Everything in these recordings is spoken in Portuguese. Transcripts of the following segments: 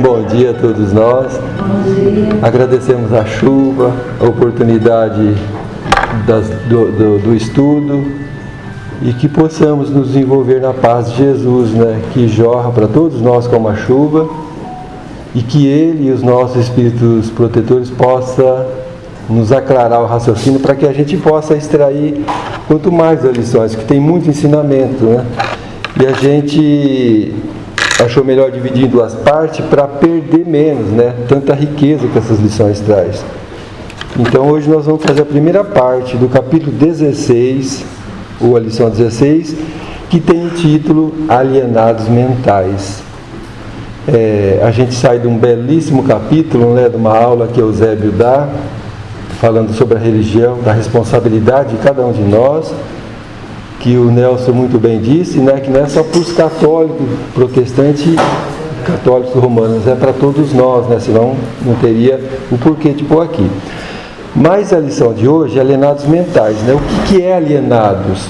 bom dia a todos nós. Agradecemos a chuva, a oportunidade do estudo e que possamos nos envolver na paz de Jesus, né? Que jorra para todos nós como a chuva, e que Ele e os nossos espíritos protetores possam nos aclarar o raciocínio para que a gente possa extrair quanto mais as lições, que tem muito ensinamento, né? E a gente achou melhor dividir em duas partes para perder menos, né? Tanta riqueza que essas lições trazem. Então hoje nós vamos fazer a primeira parte do capítulo 16, ou a lição 16, que tem o título Alienados Mentais. A gente sai de um belíssimo capítulo, né, de uma aula que Eusébio dá, falando sobre a religião, da responsabilidade de cada um de nós, que o Nelson muito bem disse, né, que não é só para os católicos, protestantes, católicos romanos, é para todos nós, né, senão não teria o porquê de pôr aqui. Mas a lição de hoje é alienados mentais, né? O que é alienados?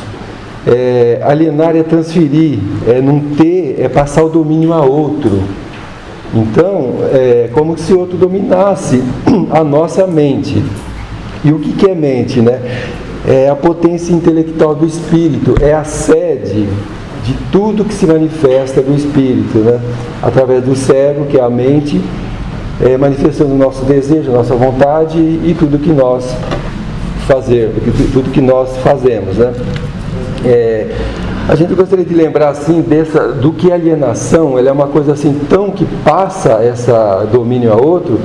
Alienar é transferir, não ter, é passar o domínio a outro. Então, é como se outro dominasse a nossa mente. E o que é mente, né? É a potência intelectual do espírito, é a sede de tudo que se manifesta do espírito, né? Através do cérebro, que é a mente, manifestando o nosso desejo, a nossa vontade e tudo que nós fazemos, né? A gente gostaria de lembrar assim do que a alienação, ela é uma coisa assim tão que passa esse domínio a outro,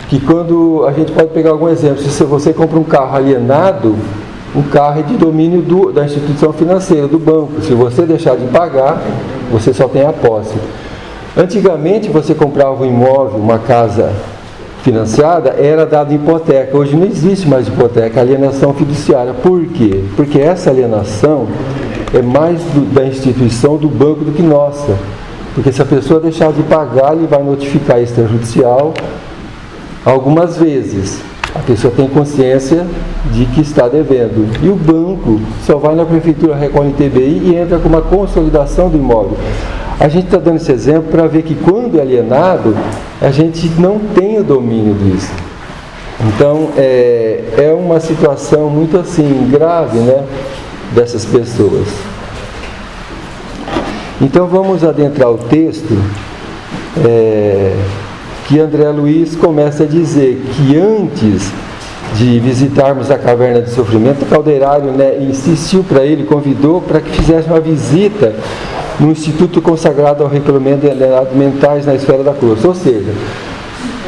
que quando a gente pode pegar algum exemplo, se você compra um carro alienado, um carro é de domínio da instituição financeira, do banco. Se você deixar de pagar, você só tem a posse. Antigamente você comprava um imóvel, uma casa financiada, era dado hipoteca. Hoje não existe mais hipoteca, alienação fiduciária. Por quê? Porque essa alienação é mais da instituição do banco do que nossa. Porque se a pessoa deixar de pagar, ele vai notificar extrajudicial algumas vezes. A pessoa tem consciência de que está devendo. E o banco só vai na prefeitura, recolhe TBI e entra com uma consolidação do imóvel. A gente está dando esse exemplo para ver que quando é alienado, a gente não tem o domínio disso. Então, é uma situação muito assim, grave, né, dessas pessoas. Então, vamos adentrar o texto, que André Luiz começa a dizer que antes de visitarmos a caverna de sofrimento, o Calderário, né, insistiu para ele, convidou para que fizesse uma visita no Instituto consagrado ao recolhimento de alienados mentais na esfera da cruz. Ou seja,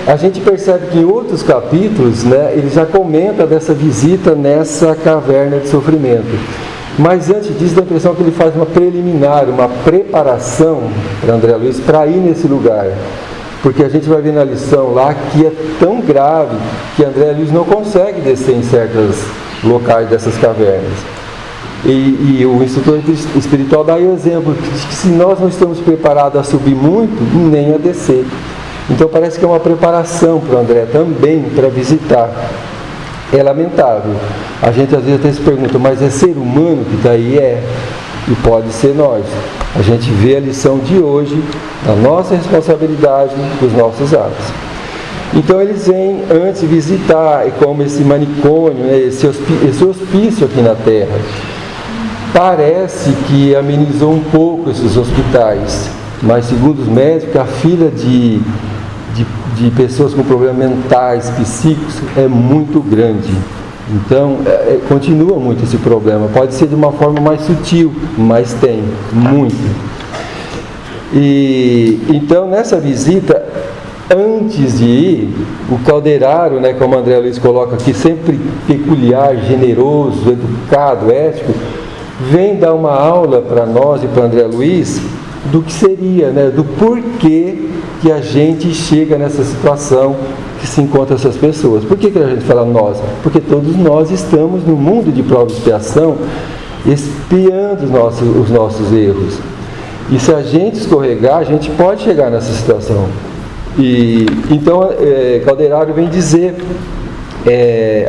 a gente percebe que em outros capítulos, né, ele já comenta dessa visita nessa caverna de sofrimento. Mas antes disso, dá a impressão que ele faz uma preliminar, uma preparação para André Luiz para ir nesse lugar. Porque a gente vai ver na lição lá que é tão grave que André Luiz não consegue descer em certos locais dessas cavernas. E o instrutor espiritual dá aí o exemplo que se nós não estamos preparados a subir muito, nem a descer. Então parece que é uma preparação para o André também para visitar. É lamentável. A gente às vezes até se pergunta, mas é ser humano que está aí? E pode ser nós. A gente vê a lição de hoje, da nossa responsabilidade, dos nossos atos. Então eles vêm antes visitar, como esse manicômio, né, esse hospício aqui na Terra. Parece que amenizou um pouco esses hospitais, mas segundo os médicos, a fila de pessoas com problemas mentais, psíquicos, é muito grande. Então, continua muito esse problema. Pode ser de uma forma mais sutil, mas tem, muito. E então, nessa visita, antes de ir, o Calderário, né, como André Luiz coloca aqui, sempre peculiar, generoso, educado, ético, vem dar uma aula para nós e para André Luiz do que seria, né, do porquê que a gente chega nessa situação que se encontra essas pessoas. Por que a gente fala nós? Porque todos nós estamos no mundo de prova e expiação, expiando os nossos erros. E se a gente escorregar, a gente pode chegar nessa situação. E então Calderário vem dizer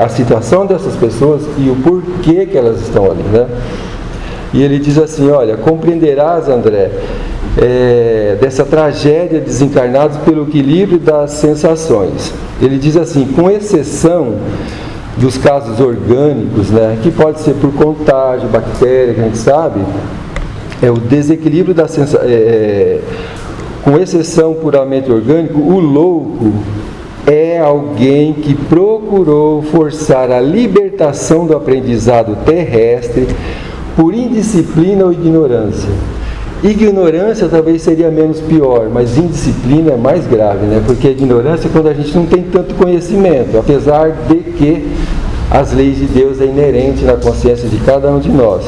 a situação dessas pessoas e o porquê que elas estão ali, né? E ele diz assim, olha, compreenderás, André, dessa tragédia desencarnados pelo equilíbrio das sensações. Ele diz assim: com exceção dos casos orgânicos, né, que pode ser por contágio, bactéria, que a gente sabe, o desequilíbrio da sensação, com exceção puramente orgânico, o louco é alguém que procurou forçar a libertação do aprendizado terrestre por indisciplina ou ignorância. Ignorância talvez seria menos pior, mas indisciplina é mais grave, né? Porque a ignorância é quando a gente não tem tanto conhecimento, apesar de que as leis de Deus é inerente na consciência de cada um de nós.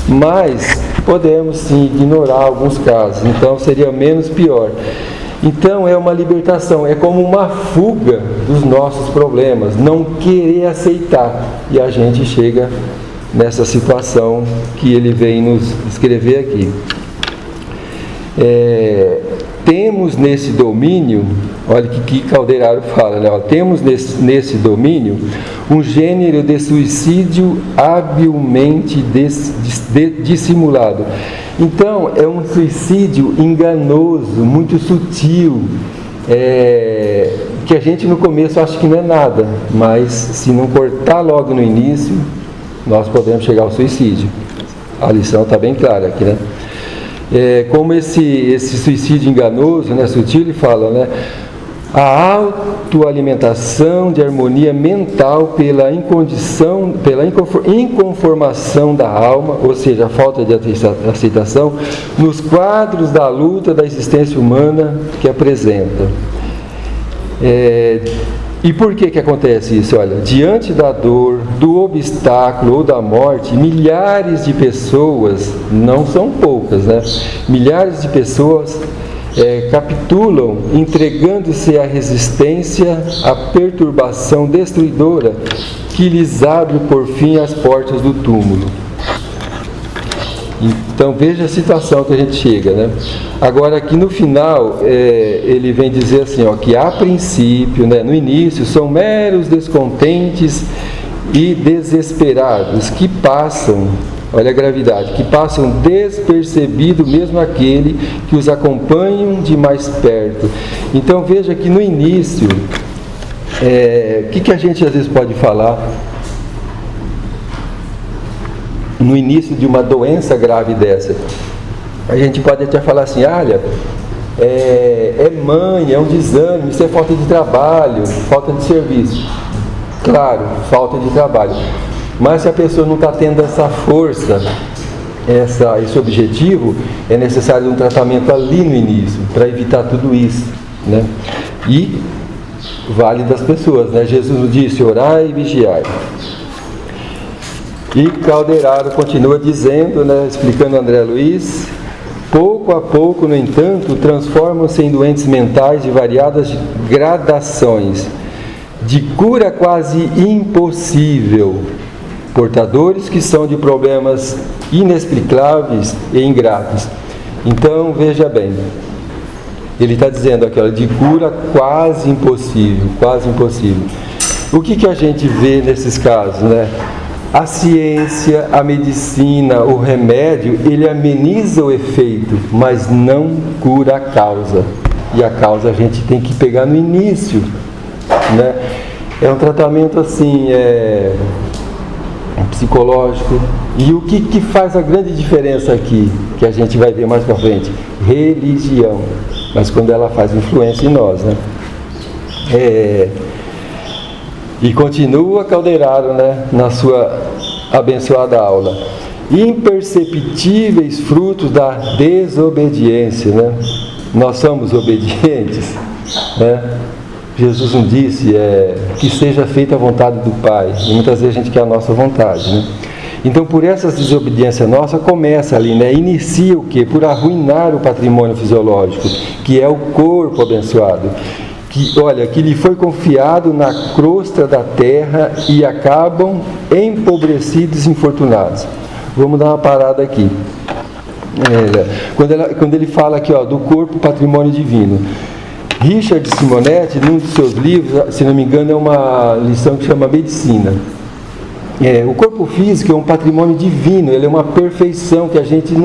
Mas podemos sim ignorar alguns casos, então seria menos pior. Então é uma libertação, é como uma fuga dos nossos problemas, não querer aceitar. E a gente chega nessa situação que ele vem nos escrever aqui. Temos nesse domínio, olha que Calderaro fala, né? Temos nesse domínio um gênero de suicídio habilmente dissimulado. Então, é um suicídio enganoso, muito sutil, que a gente no começo acha que não é nada, mas se não cortar logo no início, nós podemos chegar ao suicídio. A lição está bem clara aqui, né? Como esse suicídio enganoso, né, sutil, ele fala, né, a autoalimentação de harmonia mental pela inconformação da alma, ou seja, a falta de aceitação, nos quadros da luta da existência humana que apresenta. E por que acontece isso? Olha, diante da dor, do obstáculo ou da morte, milhares de pessoas, não são poucas, né? Milhares de pessoas capitulam, entregando-se à resistência, à perturbação destruidora que lhes abre por fim as portas do túmulo. Então veja a situação que a gente chega, né? Agora aqui no final ele vem dizer assim, que a princípio, né, no início, são meros descontentes e desesperados que passam, olha a gravidade, que passam despercebido mesmo aquele que os acompanham de mais perto. Então veja que no início, o que a gente às vezes pode falar no início de uma doença grave dessa? A gente pode até falar assim, olha, é mãe, é um desânimo, isso é falta de trabalho, falta de serviço. Claro, falta de trabalho. Mas se a pessoa não está tendo essa força, esse objetivo, é necessário um tratamento ali no início, para evitar tudo isso, né? E vale das pessoas, né? Jesus nos disse, orai e vigiai. E Calderaro continua dizendo, né, explicando André Luiz, pouco a pouco, no entanto, transformam-se em doentes mentais de variadas gradações, de cura quase impossível, portadores que são de problemas inexplicáveis e ingratos. Então, veja bem, ele está dizendo aquela de cura quase impossível, quase impossível. O que a gente vê nesses casos, né? A ciência, a medicina, o remédio, ele ameniza o efeito, mas não cura a causa. E a causa a gente tem que pegar no início, né? É um tratamento assim, psicológico. E o que faz a grande diferença aqui, que a gente vai ver mais pra frente? Religião. Mas quando ela faz influência em nós, né? E continua Calderaro, né, na sua abençoada aula. Imperceptíveis frutos da desobediência, né? Nós somos obedientes, né? Jesus nos disse que seja feita a vontade do Pai. E muitas vezes a gente quer a nossa vontade, né? Então, por essa desobediência nossa, começa ali, né? Inicia o quê? Por arruinar o patrimônio fisiológico, que é o corpo abençoado. Que lhe foi confiado na crosta da terra e acabam empobrecidos e infortunados. Vamos dar uma parada aqui. Quando ele fala aqui, do corpo patrimônio divino. Richard Simonetti, num dos seus livros, se não me engano, é uma lição que chama Medicina. O corpo físico é um patrimônio divino, ele é uma perfeição que a gente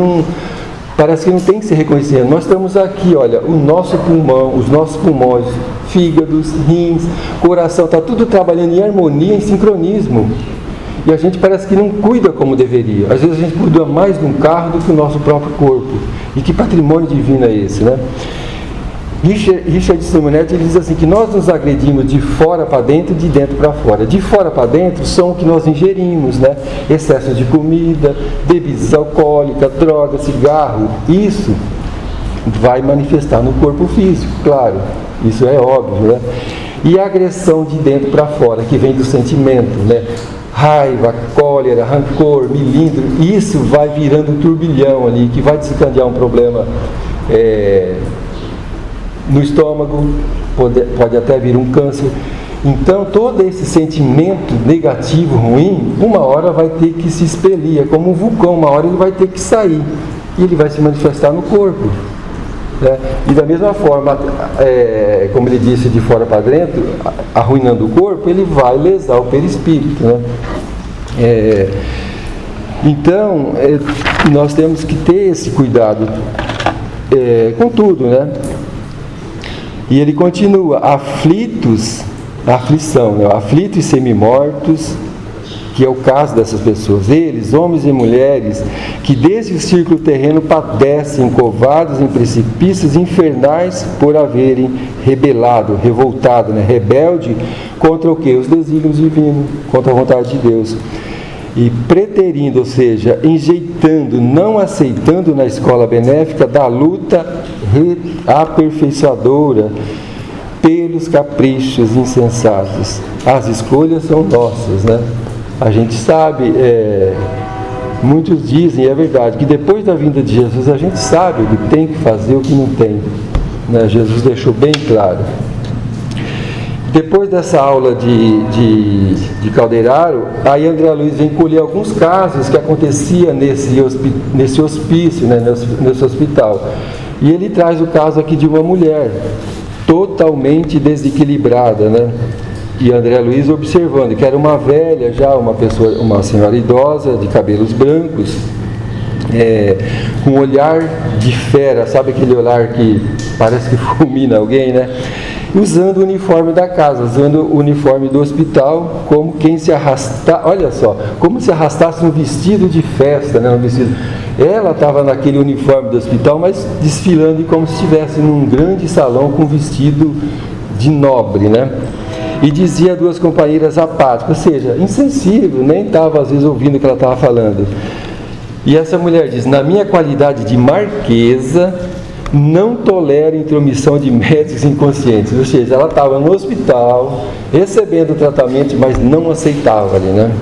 parece que não tem que ser reconhecido. Nós estamos aqui, olha, o nosso pulmão, os nossos pulmões, fígados, rins, coração, está tudo trabalhando em harmonia, em sincronismo. E a gente parece que não cuida como deveria. Às vezes a gente cuida mais de um carro do que o nosso próprio corpo. E que patrimônio divino é esse, né? Richard Simonetti, ele diz assim, que nós nos agredimos de fora para dentro e de dentro para fora. De fora para dentro são o que nós ingerimos, né? Excesso de comida, bebidas alcoólicas, droga, cigarro. Isso vai manifestar no corpo físico, claro. Isso é óbvio, né? E a agressão de dentro para fora, que vem do sentimento, né? Raiva, cólera, rancor, milindro, isso vai virando um turbilhão ali, que vai desencadear um problema no estômago, pode até vir um câncer. Então, todo esse sentimento negativo, ruim, uma hora vai ter que se expelir, é como um vulcão, uma hora ele vai ter que sair, e ele vai se manifestar no corpo. Né? E da mesma forma, como ele disse, de fora para dentro, arruinando o corpo, ele vai lesar o perispírito. Né? Então, nós temos que ter esse cuidado com tudo, né? E ele continua, aflitos, aflição, né? Aflitos e semi-mortos, que é o caso dessas pessoas, eles, homens e mulheres, que desde o círculo terreno padecem, covardes em precipícios infernais por haverem rebelado, revoltado, né? Rebelde contra o quê? Os desígnios divinos, contra a vontade de Deus. E preterindo, ou seja, enjeitando, não aceitando na escola benéfica da luta aperfeiçoadora pelos caprichos insensatos. As escolhas são nossas, né? A gente sabe, muitos dizem, e é verdade, que depois da vinda de Jesus a gente sabe o que tem que fazer e o que não tem, né? Jesus deixou bem claro. Depois dessa aula de Calderaro, aí André Luiz vem colher alguns casos que aconteciam nesse hospício, né, nesse hospital. E ele traz o caso aqui de uma mulher totalmente desequilibrada, né? E André Luiz observando que era uma velha já, uma senhora idosa, de cabelos brancos, com um olhar de fera, sabe aquele olhar que parece que fulmina alguém, né? Usando o uniforme da casa, usando o uniforme do hospital, como quem se arrasta, olha só, como se arrastasse um vestido de festa, né? Um vestido. Ela estava naquele uniforme do hospital, mas desfilando como se estivesse num grande salão com vestido de nobre, né? E dizia a duas companheiras apáticas, ou seja, insensível, nem estava às vezes ouvindo o que ela estava falando. E essa mulher diz, na minha qualidade de marquesa, não tolera intromissão de médicos inconscientes. Ou seja, ela estava no hospital, recebendo tratamento, mas não aceitava ali, né?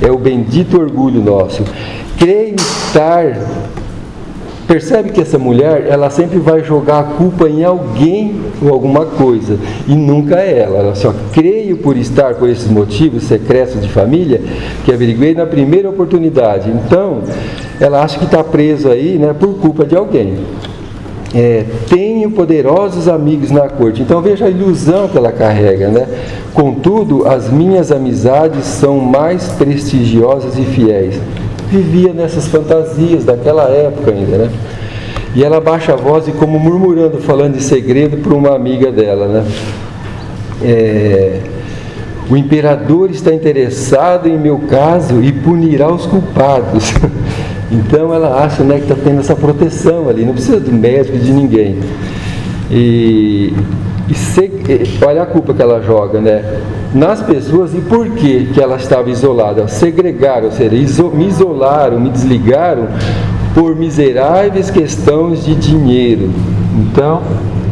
É o bendito orgulho nosso. Creio estar... Percebe que essa mulher, ela sempre vai jogar a culpa em alguém ou alguma coisa, e nunca é ela. Ela só creio por estar por esses motivos secretos de família, que averiguei na primeira oportunidade. Então, ela acha que está preso aí, né, por culpa de alguém. Tenho poderosos amigos na corte. Então veja a ilusão que ela carrega, né? Contudo, as minhas amizades são mais prestigiosas e fiéis. Vivia nessas fantasias daquela época ainda, né? E ela baixa a voz e como murmurando, falando de segredo para uma amiga dela, né? O imperador está interessado em meu caso e punirá os culpados. Então ela acha, né, que está tendo essa proteção ali, não precisa de médico, de ninguém. Olha a culpa que ela joga, né, nas pessoas. E por que ela estava isolada? Segregaram, ou seja, me isolaram, me desligaram por miseráveis questões de dinheiro. Então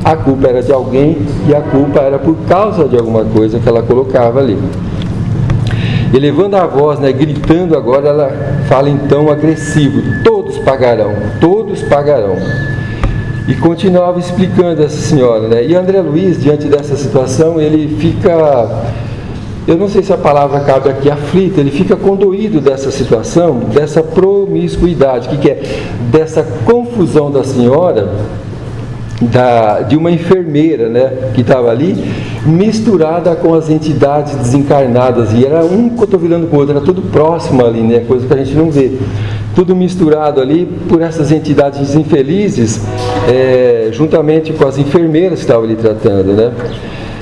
a culpa era de alguém e a culpa era por causa de alguma coisa que ela colocava ali. Elevando a voz, né, gritando agora, ela fala então agressivo, todos pagarão, todos pagarão. E continuava explicando essa senhora, né? E André Luiz, diante dessa situação, ele fica, eu não sei se a palavra cabe aqui, aflito, ele fica condoído dessa situação, dessa promiscuidade, que é? Dessa confusão da senhora, de uma enfermeira, né, que estava ali, misturada com as entidades desencarnadas, e era um cotovelando com o outro, era tudo próximo ali, né, coisa que a gente não vê. tudo misturado ali por essas entidades infelizes, juntamente com as enfermeiras que estavam ali tratando, né?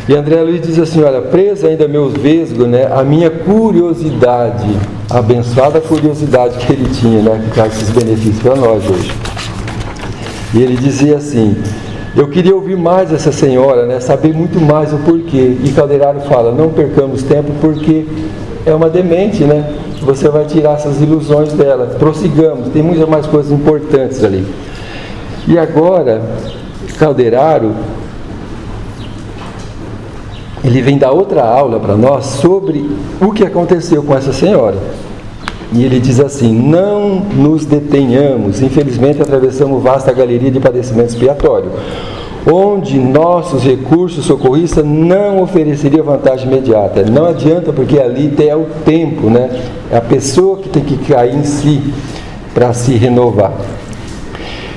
E André Luiz diz assim, olha, presa ainda meus vesgos, né, a minha curiosidade, a abençoada curiosidade que ele tinha, né, que traz esses benefícios para nós hoje. E ele dizia assim, eu queria ouvir mais essa senhora, né, saber muito mais o porquê. E Calderaro fala, não percamos tempo porque é uma demente, né? Você vai tirar essas ilusões dela. Prossigamos, tem muitas mais coisas importantes ali. E agora, Calderaro, ele vem dar outra aula para nós sobre o que aconteceu com essa senhora. E ele diz assim, não nos detenhamos, infelizmente atravessamos vasta galeria de padecimento expiatório, onde nossos recursos socorristas não ofereceriam vantagem imediata. Não adianta, porque ali é o tempo, né? É a pessoa que tem que cair em si para se renovar.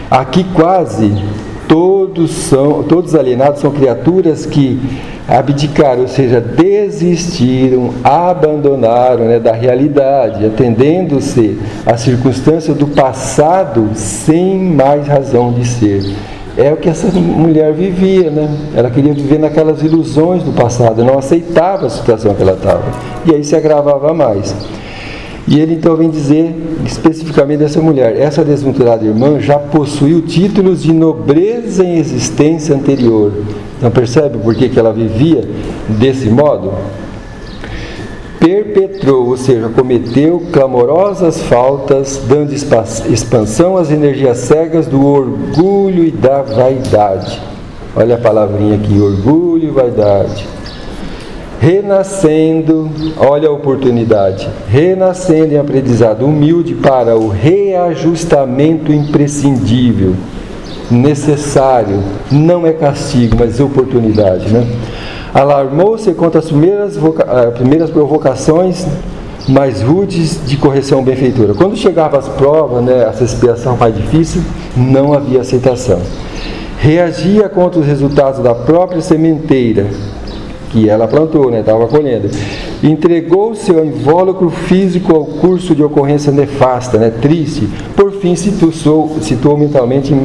Aqui quase todos alienados são criaturas que abdicaram, ou seja, desistiram, abandonaram, né, da realidade, atendendo-se à circunstância do passado sem mais razão de ser. É o que essa mulher vivia, né? Ela queria viver naquelas ilusões do passado, não aceitava a situação que ela estava. E aí se agravava mais. E ele então vem dizer especificamente dessa mulher, essa desventurada irmã já possuiu títulos de nobreza em existência anterior. Então percebe por que ela vivia desse modo? Perpetrou, ou seja, cometeu clamorosas faltas, dando expansão às energias cegas do orgulho e da vaidade. Olha a palavrinha aqui, orgulho e vaidade. Renascendo, olha a oportunidade, renascendo em aprendizado humilde para o reajustamento imprescindível, necessário, não é castigo, mas oportunidade, né? Alarmou-se contra as primeiras provocações mais rudes de correção benfeitora. Quando chegava às provas, né, essa expiação mais difícil, não havia aceitação. Reagia contra os resultados da própria sementeira, que ela plantou, né, estava colhendo. Entregou seu invólucro físico ao curso de ocorrência nefasta, né, triste. Por fim, situou mentalmente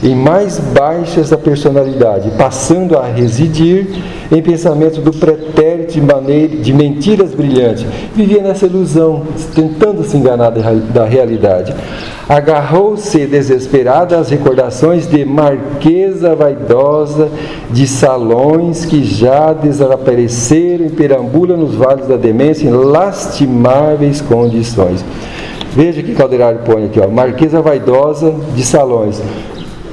em mais baixas da personalidade, passando a residir em pensamentos do pretérito de mentiras brilhantes. Vivia nessa ilusão, tentando se enganar da realidade. Agarrou-se desesperada às recordações de marquesa vaidosa de salões que já desapareceram e perambula nos vales da demência em lastimáveis condições. Veja que Calderaro põe aqui, ó, marquesa vaidosa de salões.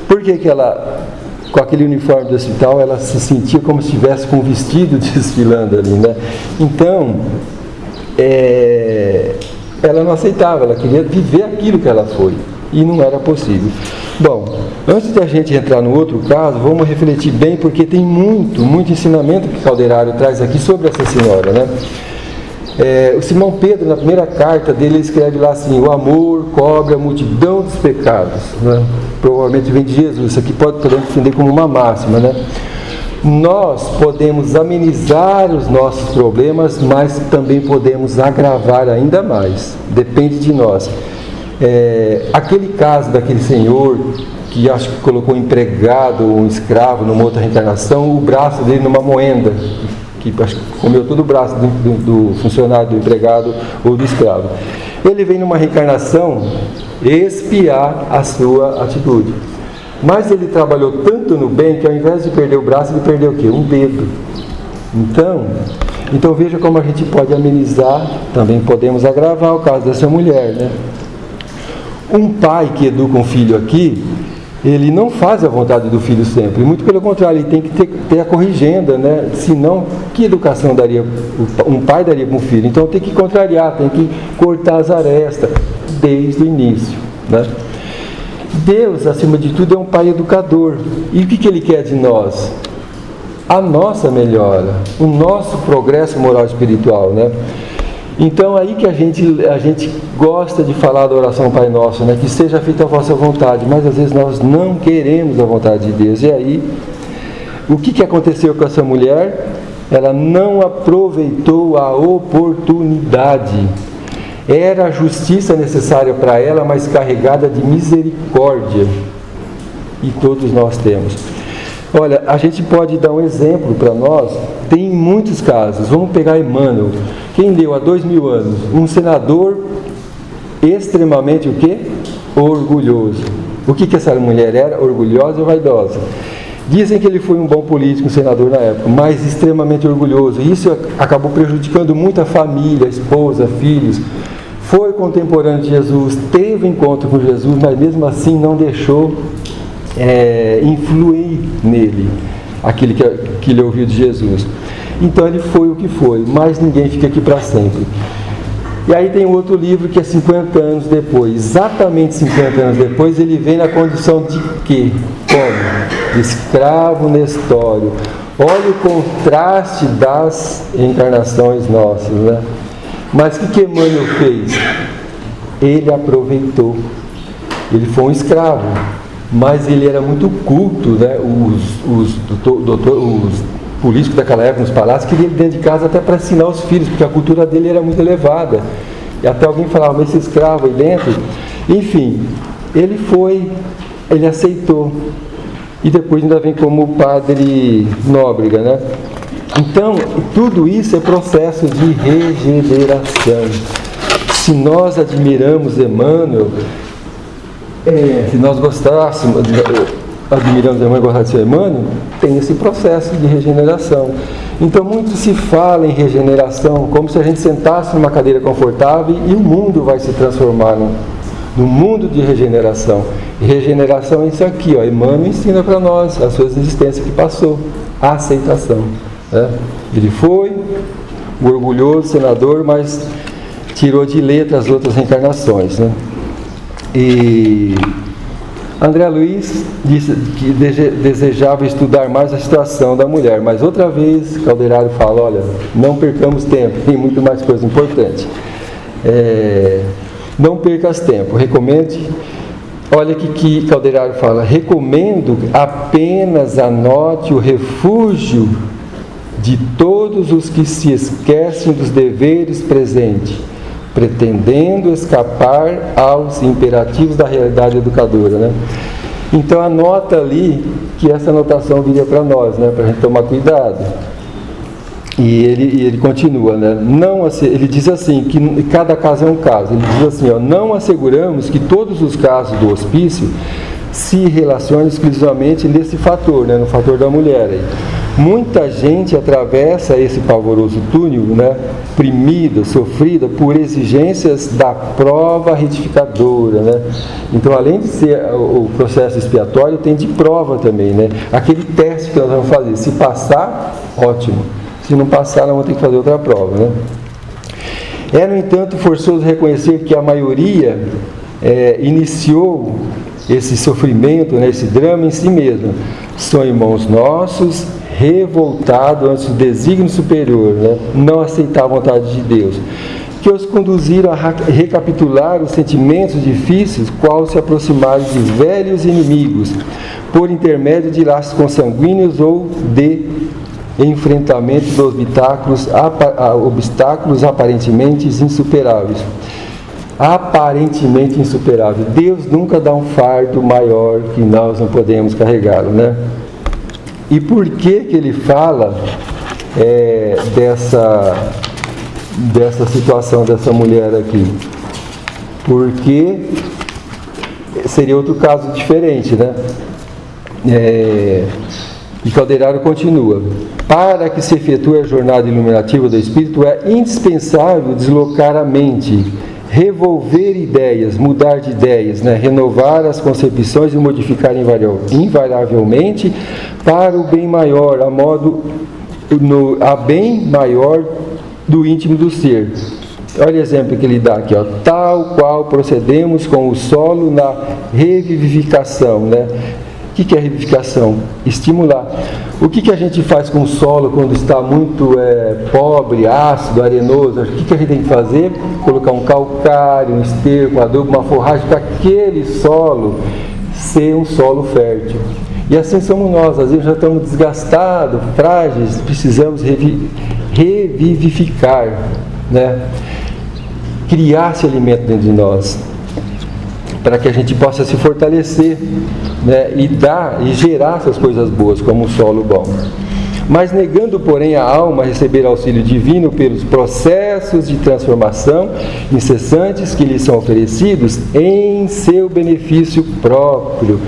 Por que ela, com aquele uniforme do hospital, ela se sentia como se estivesse com um vestido desfilando ali, né? Então, ela não aceitava, ela queria viver aquilo que ela foi, e não era possível. Bom, antes da gente entrar no outro caso, vamos refletir bem, porque tem muito ensinamento que Calderaro traz aqui sobre essa senhora, né? O Simão Pedro, na primeira carta dele, ele escreve lá assim, o amor cobre a multidão dos pecados, né? Provavelmente vem de Jesus, isso aqui podemos entender como uma máxima, né? Nós podemos amenizar os nossos problemas, mas também podemos agravar ainda mais, depende de nós. Aquele caso daquele senhor que acho que colocou um empregado ou um escravo numa outra reencarnação, o braço dele numa moenda, que acho que comeu todo o braço do funcionário, do empregado ou do escravo. Ele vem numa reencarnação expiar a sua atitude. Mas ele trabalhou tanto no bem que ao invés de perder o braço, ele perdeu o quê? Um dedo. Então veja como a gente pode amenizar, também podemos agravar o caso dessa mulher, né? Um pai que educa um filho aqui, ele não faz a vontade do filho sempre, muito pelo contrário, ele tem que ter a corrigenda, né? Senão, que educação um pai daria para um filho? Então tem que contrariar, tem que cortar as arestas desde o início, né? Deus, acima de tudo, é um pai educador. E o que ele quer de nós? A nossa melhora, o nosso progresso moral e espiritual, né? Então aí que a gente gosta de falar da oração Pai Nosso, né? Que seja feita a vossa vontade, mas às vezes nós não queremos a vontade de Deus. E aí, o que aconteceu com essa mulher? Ela não aproveitou a oportunidade. Era a justiça necessária para ela, mas carregada de misericórdia. E todos nós temos. Olha, a gente pode dar um exemplo para nós, tem muitos casos. Vamos pegar Emmanuel. Quem leu há 2000 anos? Um senador extremamente o quê? Orgulhoso. O que essa mulher era? Orgulhosa e vaidosa. Dizem que ele foi um bom político, um senador na época, mas extremamente orgulhoso. E isso acabou prejudicando muito a família, a esposa, filhos. Foi contemporâneo de Jesus, teve encontro com Jesus, mas mesmo assim não deixou influir nele aquilo que ele ouviu de Jesus. Então ele foi o que foi, mas ninguém fica aqui para sempre. E aí tem outro livro que é 50 anos depois, exatamente 50 anos depois, ele vem na condição de quê? Como? Escravo Nestório. Olha o contraste das encarnações nossas, né? Mas o que Emmanuel fez? Ele aproveitou. Ele foi um escravo, mas ele era muito culto, né? Os políticos daquela época, nos palácios, queriam ele dentro de casa até para ensinar os filhos, porque a cultura dele era muito elevada. E até alguém falava, mas esse escravo aí dentro... Enfim, ele aceitou. E depois ainda vem como padre Nóbrega, né? Então, tudo isso é processo de regeneração. Se nós admiramos Emmanuel, se nós gostássemos, admiramos Emmanuel, gostássemos de Emmanuel, tem esse processo de regeneração. Então, muito se fala em regeneração, como se a gente sentasse numa cadeira confortável e o mundo vai se transformar no mundo de regeneração. E regeneração é isso aqui, ó. Emmanuel ensina para nós a sua existência que passou, a aceitação. Né? Ele foi o orgulhoso senador, mas tirou de letra as outras reencarnações, né? E André Luiz disse que desejava estudar mais a situação da mulher, mas outra vez Calderaro fala, olha, não percamos tempo, tem muito mais coisa importante. Não percas tempo, recomende. Olha que Calderaro fala, recomendo apenas anote o refúgio de todos os que se esquecem dos deveres presentes, pretendendo escapar aos imperativos da realidade educadora, né? Então anota ali que essa anotação viria para nós, né? Para a gente tomar cuidado. E ele continua, né? Ele diz assim, que cada caso é um caso. Ele diz assim, ó, não asseguramos que todos os casos do hospício se relacionem exclusivamente nesse fator, né? No fator da mulher aí. Muita gente atravessa esse pavoroso túnel, né, oprimida, sofrida por exigências da prova retificadora, né? Então, além de ser o processo expiatório, tem de prova também, né? Aquele teste que nós vamos fazer, se passar, ótimo. Se não passar, nós vamos ter que fazer outra prova, né? É, no entanto, forçoso reconhecer que a maioria iniciou esse sofrimento, né, esse drama em si mesmo. São irmãos nossos, revoltados ante o desígnio superior, né? Não aceitar a vontade de Deus, que os conduziram a recapitular os sentimentos difíceis, qual se aproximarem de velhos inimigos, por intermédio de laços consanguíneos ou de enfrentamento de obstáculos aparentemente insuperáveis. Aparentemente insuperável. Deus nunca dá um fardo maior que nós não podemos carregá-lo, né? E por que ele fala dessa situação dessa mulher aqui? Porque seria outro caso diferente, né? E Calderaro continua. Para que se efetue a jornada iluminativa do Espírito, é indispensável deslocar a mente, revolver ideias, mudar de ideias, né? Renovar as concepções e modificar invariavelmente para o bem maior, a bem maior do íntimo do ser. Olha o exemplo que ele dá aqui, ó. Tal qual procedemos com o solo na revivificação, né? O que é revivificação? Estimular. O que a gente faz com o solo quando está muito pobre, ácido, arenoso? O que a gente tem que fazer? Colocar um calcário, um esterco, um adubo, uma forragem para aquele solo ser um solo fértil. E assim somos nós, às vezes já estamos desgastados, frágeis, precisamos revivificar, né? criar esse alimento dentro de nós, para que a gente possa se fortalecer, né, e dar e gerar essas coisas boas como um solo bom. Mas negando, porém, a alma a receber auxílio divino pelos processos de transformação incessantes que lhe são oferecidos em seu benefício próprio,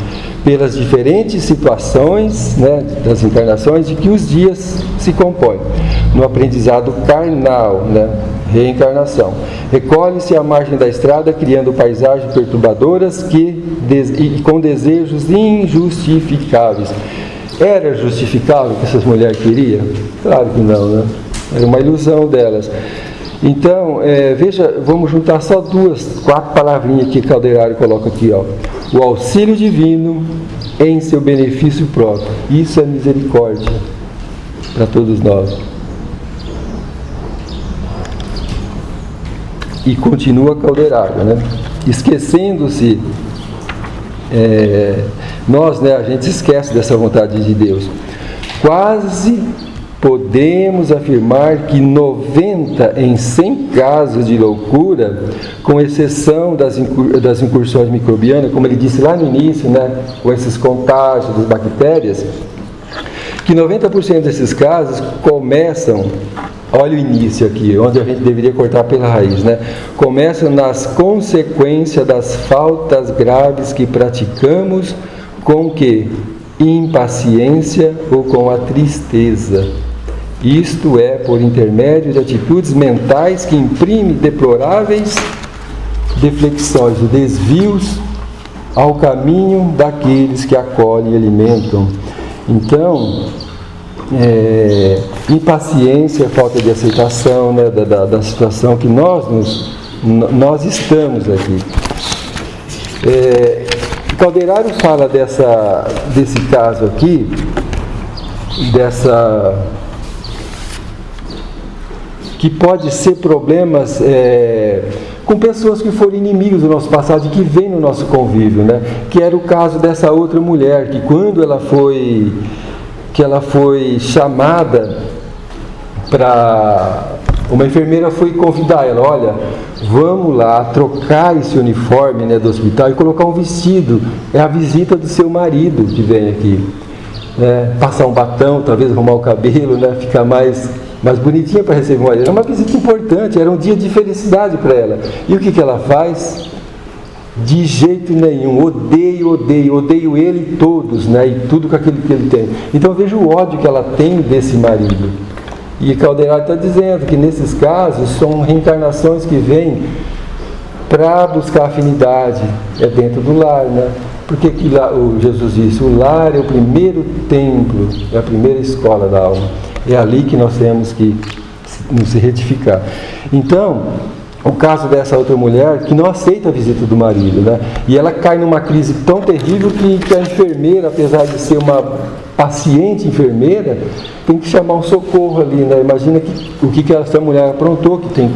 pelas diferentes situações, né, das encarnações de que os dias se compõem, no aprendizado carnal, né, reencarnação. Recolhe-se à margem da estrada, criando paisagens perturbadoras e com desejos injustificáveis. Era justificável o que essas mulheres queriam? Claro que não, né? Era uma ilusão delas. Então, veja, vamos juntar só 4 palavrinhas que Calderari coloca aqui, ó. O auxílio divino em seu benefício próprio. Isso é misericórdia para todos nós. E continua Calderari, né? Esquecendo-se, nós, né, a gente esquece dessa vontade de Deus. Quase podemos afirmar que 90 em 100 casos de loucura, com exceção das incursões microbianas, como ele disse lá no início, né, com esses contágios das bactérias, que 90% desses casos começam, olha o início aqui, onde a gente deveria cortar pela raiz, né? Começam nas consequências das faltas graves que praticamos com que? Impaciência ou com a tristeza. Isto é, por intermédio de atitudes mentais que imprimem deploráveis deflexões, desvios ao caminho daqueles que acolhem e alimentam. Então, impaciência, falta de aceitação, né, da situação que nós estamos aqui. Calderari fala desse caso aqui, que pode ser problemas com pessoas que foram inimigos do nosso passado e que vêm no nosso convívio, né? Que era o caso dessa outra mulher, que quando ela foi chamada para... Uma enfermeira foi convidar ela, olha, vamos lá trocar esse uniforme, né, do hospital e colocar um vestido. É a visita do seu marido que vem aqui. Passar um batom, talvez arrumar o cabelo, né, ficar mais bonitinha para receber o marido. Era uma visita importante, era um dia de felicidade para ela. E o que ela faz? De jeito nenhum, odeio ele e todos, né, e tudo com aquilo que ele tem. Então veja o ódio que ela tem desse marido. E Calderari está dizendo que nesses casos são reencarnações que vêm para buscar afinidade, dentro do lar, né? Porque que o Jesus disse, o lar é o primeiro templo, é a primeira escola da alma. É ali que nós temos que nos retificar. Então, o caso dessa outra mulher que não aceita a visita do marido, né? E ela cai numa crise tão terrível que a enfermeira, apesar de ser uma paciente enfermeira, tem que chamar um socorro ali, né? Imagina o que essa mulher aprontou, que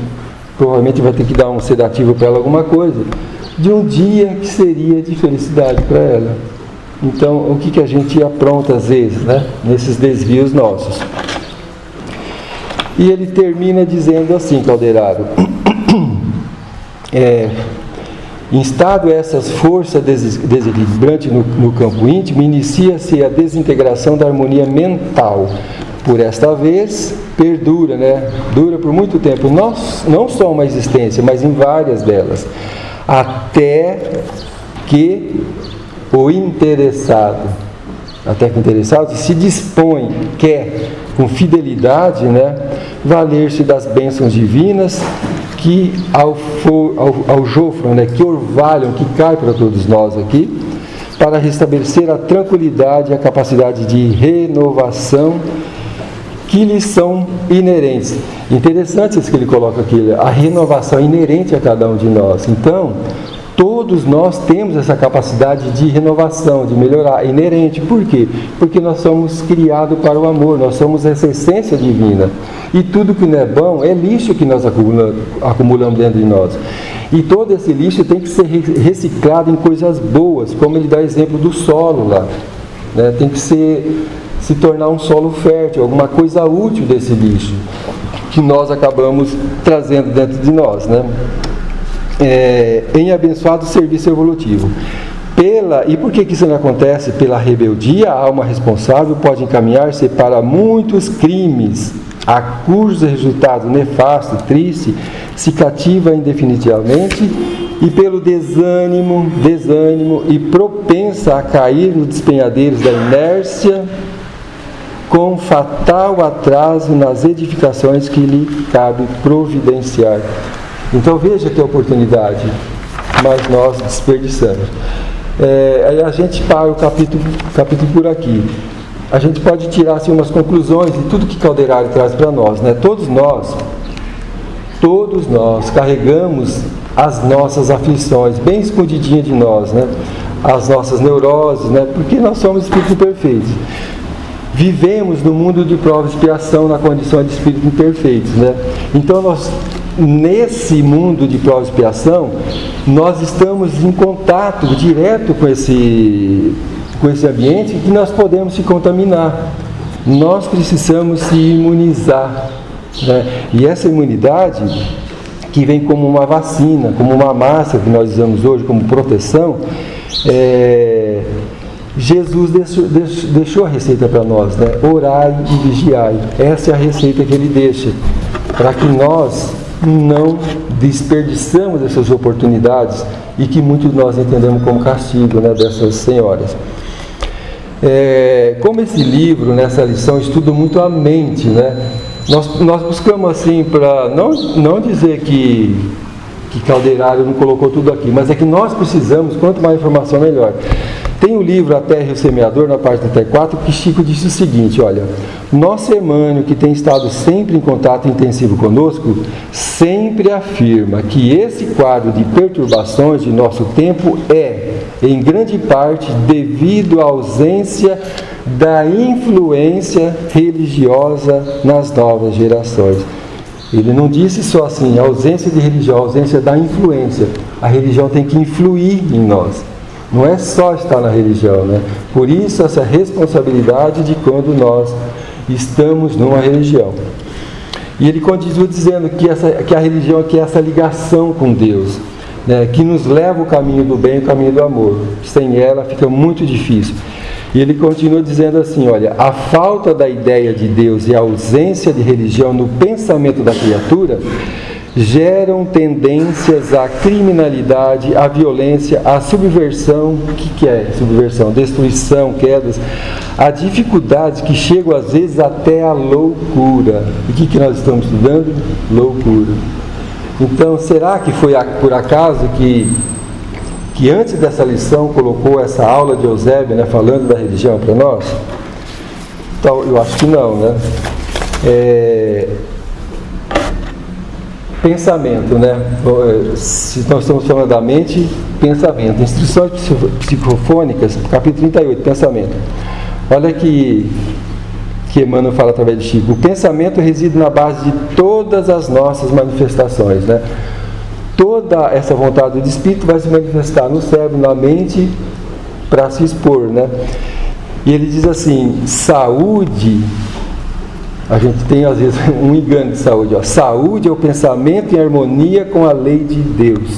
provavelmente vai ter que dar um sedativo para ela, alguma coisa, de um dia que seria de felicidade para ela. Então, o que a gente apronta às vezes, né? Nesses desvios nossos. E ele termina dizendo assim, Calderari, instado essas forças desequilibrantes no campo íntimo, inicia-se a desintegração da harmonia mental. Por esta vez, perdura, né? Dura por muito tempo, não só uma existência, mas em várias delas, até que o interessado se dispõe, quer, com fidelidade, né, valer-se das bênçãos divinas que aljofram, né, que orvalham, que caem para todos nós aqui, para restabelecer a tranquilidade e a capacidade de renovação que lhes são inerentes. Interessante isso que ele coloca aqui, a renovação inerente a cada um de nós. Então, todos nós temos essa capacidade de renovação, de melhorar, inerente. Por quê? Porque nós somos criados para o amor, nós somos essa essência divina. E tudo que não é bom é lixo que nós acumulamos dentro de nós. E todo esse lixo tem que ser reciclado em coisas boas, como ele dá exemplo do solo lá, né? Tem que se tornar um solo fértil, alguma coisa útil desse lixo que nós acabamos trazendo dentro de nós, né? em abençoado serviço evolutivo. E por que isso não acontece? Pela rebeldia, a alma responsável pode encaminhar-se para muitos crimes, a cujo resultado nefasto, triste, se cativa indefinitivamente, e pelo desânimo e propensa a cair nos despenhadeiros da inércia, com fatal atraso nas edificações que lhe cabe providenciar. Então veja que oportunidade, mas nós desperdiçamos. Aí a gente para o capítulo por aqui. A gente pode tirar assim, umas conclusões de tudo que Calderari traz para nós, né? Todos nós carregamos as nossas aflições bem escondidinhas de nós, né? As nossas neuroses, né? Porque nós somos espíritos imperfeitos. Vivemos no mundo de prova e expiação na condição de espíritos imperfeitos, né? Então nesse mundo de prova e expiação, nós estamos em contato direto com esse ambiente que nós podemos se contaminar. Nós precisamos se imunizar, né? E essa imunidade, que vem como uma vacina, como uma máscara que nós usamos hoje como proteção, Jesus deixou a receita para nós, né? Orai e vigiai. Essa é a receita que ele deixa, para que nós não desperdiçamos essas oportunidades e que muitos de nós entendemos como castigo, né, dessas senhoras. Como esse livro, nessa lição, estuda muito a mente, né? Nós buscamos assim, para não dizer que Calderari não colocou tudo aqui, mas é que nós precisamos, quanto mais informação melhor. Tem o livro A Terra e o Semeador, na parte 34, que Chico disse o seguinte: olha, nosso Emmanuel, que tem estado sempre em contato intensivo conosco, sempre afirma que esse quadro de perturbações de nosso tempo em grande parte, devido à ausência da influência religiosa nas novas gerações. Ele não disse só assim, a ausência de religião, a ausência da influência. A religião tem que influir em nós. Não é só estar na religião, né? Por isso essa responsabilidade de quando nós estamos numa religião. E ele continua dizendo que a religião aqui é essa ligação com Deus, né? Que nos leva o caminho do bem e o caminho do amor. Sem ela fica muito difícil. E ele continua dizendo assim, olha, a falta da ideia de Deus e a ausência de religião no pensamento da criatura geram tendências à criminalidade, à violência, à subversão. O que é subversão? Destruição, quedas, a dificuldades que chegam às vezes até a loucura. E o que nós estamos estudando? Loucura. Então, será que foi por acaso que antes dessa lição colocou essa aula de Eusébio, né, falando da religião para nós? Então, eu acho que não, né? Pensamento, né? Se nós estamos falando da mente, pensamento. Instruções psicofônicas, capítulo 38, pensamento. Olha que Emmanuel fala através de Chico. O pensamento reside na base de todas as nossas manifestações, né? Toda essa vontade do espírito vai se manifestar no cérebro, na mente, para se expor, né? E ele diz assim, saúde, a gente tem às vezes um engano de saúde, ó. Saúde é o pensamento em harmonia com a lei de Deus.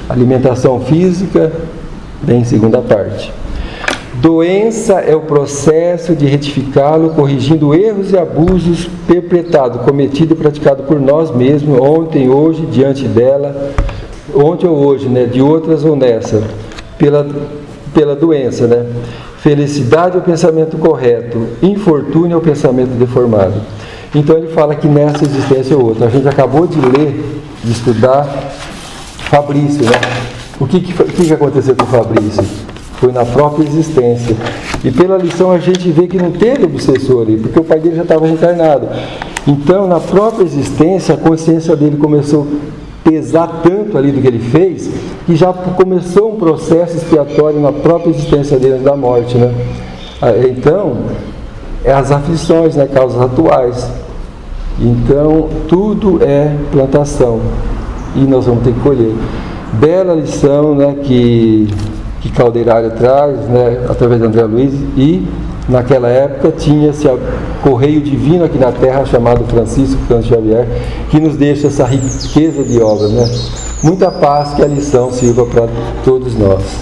Alimentação física, bem segunda parte. Doença é o processo de retificá-lo, corrigindo erros e abusos perpetrados, cometidos e praticados por nós mesmos, ontem, hoje, diante dela, ontem ou hoje, né, de outras ou nessa, pela doença, né? Felicidade é o pensamento correto, infortúnio é o pensamento deformado. Então ele fala que nessa existência ou outra. A gente acabou de ler, de estudar Fabrício, né? O que aconteceu com Fabrício? Foi na própria existência. E pela lição a gente vê que não teve obsessor ali, porque o pai dele já estava reencarnado. Então, na própria existência, a consciência dele começou a pesar tanto ali do que ele fez, que já começou um processo expiatório na própria existência dele da morte, né? Então, as aflições, né, causas atuais. Então, tudo é plantação. E nós vamos ter que colher. Bela lição, né, que Calderari traz, né, através de André Luiz, e naquela época tinha-se correio divino aqui na Terra chamado Francisco Cândido Xavier, que nos deixa essa riqueza de obras, né? Muita paz, que a lição sirva para todos nós.